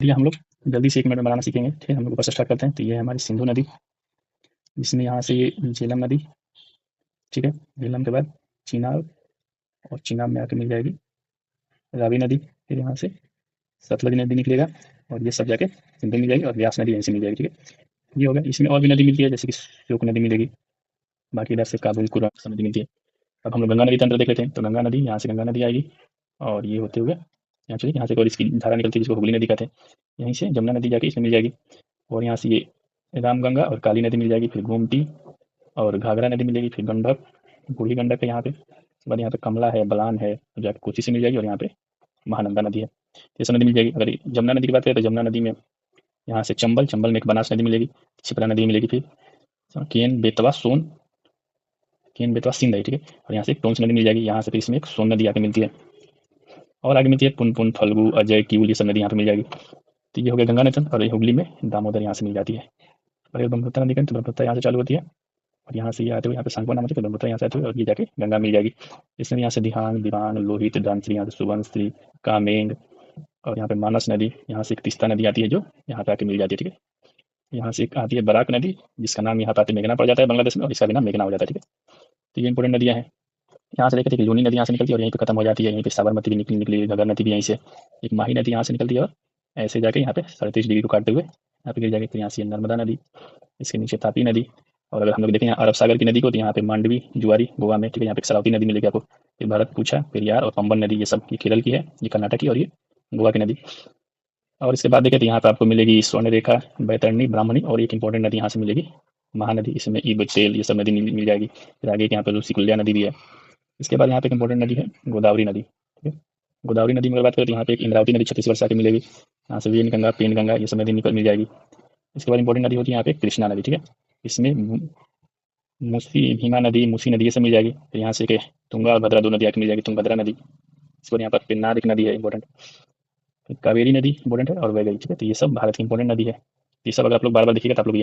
ये हम लोग जल्दी से 1 मिनट में बनाना सीखेंगे। ठीक है, हम लोग ऊपर से स्टार्ट करते हैं। तो ये है हमारी सिंधु नदी, जिसमें यहाँ से ये झेलम नदी। ठीक है, झेलम के बाद चिनाब, और चिनाब में आके मिल जाएगी रावी नदी। फिर यहाँ से सतलज नदी निकलेगा, और ये सब जाके सिंधु मिल जाएगी, और व्यास नदी यहीं से मिल जाएगी। ठीक है, ये हो गया। इसमें और भी नदी मिलती है, जैसे कि श्योक नदी मिलेगी, बाकी इधर से काबुल कुरा सब नदी मिलती है। अब हम लोग गंगा नदी तंत्र देख लेते हैं। तो गंगा नदी, यहाँ से गंगा नदी आएगी, और ये होते हुए यहाँ चलिए, यहाँ से और इसकी धारा निकलती है जिसको हुगली नदी कहते हैं। यहीं से जमुना नदी जाके इसमें मिल जाएगी, और यहाँ से ये रामगंगा और काली नदी मिल जाएगी, फिर गोमती और घाघरा नदी मिलेगी, फिर गंडक, बूढ़ी गंडक है यहाँ पे। उसके बाद यहाँ पे कमला है, बलान है, तो जाके कोची से मिल जाएगी, और यहाँ पे महानंदा नदी है, ये सब नदी मिल जाएगी। अगर जमुना नदी की बात करें तो जमुना नदी में यहाँ से चंबल, चंबल में एक बनास नदी मिलेगी, छिपरा नदी मिलेगी, फिर केन, बेतवा, सोन, केन, बेतवा, सिंध है। ठीक है, और यहाँ से एक टोंस नदी मिल जाएगी, यहाँ से फिर इसमें एक सोन नदी आके मिलती है, और आगे मिलती है पुनपुन, फल्गु, अजय, किउल, ये सब नदी यहाँ पे मिल जाएगी। तो ये हो गया गंगा नदी, और ये हुगली में दामोदर यहाँ से मिल जाती है। अगर ब्रह्मपुत्र नदी करें तो ब्रह्मपुत्र यहाँ से चालू होती है, और यहाँ से ये आते हुए यहाँ पे सांगवा नाम होती है, ब्रह्मपुत्र यहाँ से आते हुए और ये जाके गंगा मिल जाएगी। इसमें यहाँ से दिहान, दिवान, लोहित, दानश्री, यहाँ से सुबनश्री, कामेंग, और यहाँ पे मानस नदी, यहाँ से एक तीस्ता नदी आती है जो यहाँ पे आके मिल जाती है। ठीक है, यहाँ से एक आती है बराक नदी, जिसका नाम यहाँ पे आते मेघना पड़ जाता है बांग्लादेश में, और इसका भी नाम मेघना हो जाता है। ठीक है, तो ये इंपॉर्टेंट नदियाँ हैं। यहाँ से लेकर लूनी नदी यहाँ से निकलती है और यहीं पे खत्म हो जाती है। यहीं पे साबरमती भी निकली, घग्गर नदी भी यहीं से, एक माही नदी यहाँ से निकलती है, और ऐसे जाके यहाँ पे 37 डिग्री को काटते हुए यहाँ पे गिर जाएगी। फिर यहाँ से नर्मदा नदी, इसके नीचे तापी नदी, और अगर हम लोग देखें यहाँ अरब सागर की नदी को, तो यहाँ पे मांडवी, जुआरी गोवा में। ठीक है, यहाँ पे सरावती नदी मिलेगी आपको, फिर भरतपुछा, पेरियार और पंबन नदी, ये सब ये केरल की है, ये कर्नाटक की, और ये गोवा की नदी। और इसके बाद देखें तो यहाँ पे आपको मिलेगी स्वर्ण रेखा, बैतरणी, ब्राह्मणी, और एक इंपॉर्टेंट नदी यहाँ से मिलेगी महानदी, इसमें ईब, तेल, ये सब नदी मिल जाएगी। फिर आगे यहाँ पे ऋषिकुल्या नदी भी है। इसके बाद यहाँ पे एक इंपॉर्टेंट नदी है गोदावरी नदी। ठीक है, गोदावरी नदी में अगर बात करें तो यहाँ पे एक इंद्रावती नदी छत्तीसगढ़ से आके मिलेगी, यहाँ से वेन गंगा, पेन गंगा, ये सब नदी निकल मिल जाएगी। इसके बाद इंपॉर्टेंट नदी होती है यहाँ पे कृष्णा नदी। ठीक है, इसमें मूसी, भीमा नदी, मूसी नदी, ये सब मिल जाएगी। फिर यहाँ से तुंगा और भद्रा, दो नदी आके मिल जाएगी, तुंगभद्रा नदी। इसके बाद यहाँ पर पेन्नार एक नदी है इंपॉर्टेंट, कावेरी नदी इंपॉर्टेंट है, और वैगई। ठीक है, तो ये सब भारत की इंपॉर्टेंट नदी है। ये सब अगर आप लोग बार बार देखिएगा तो आप लोग ये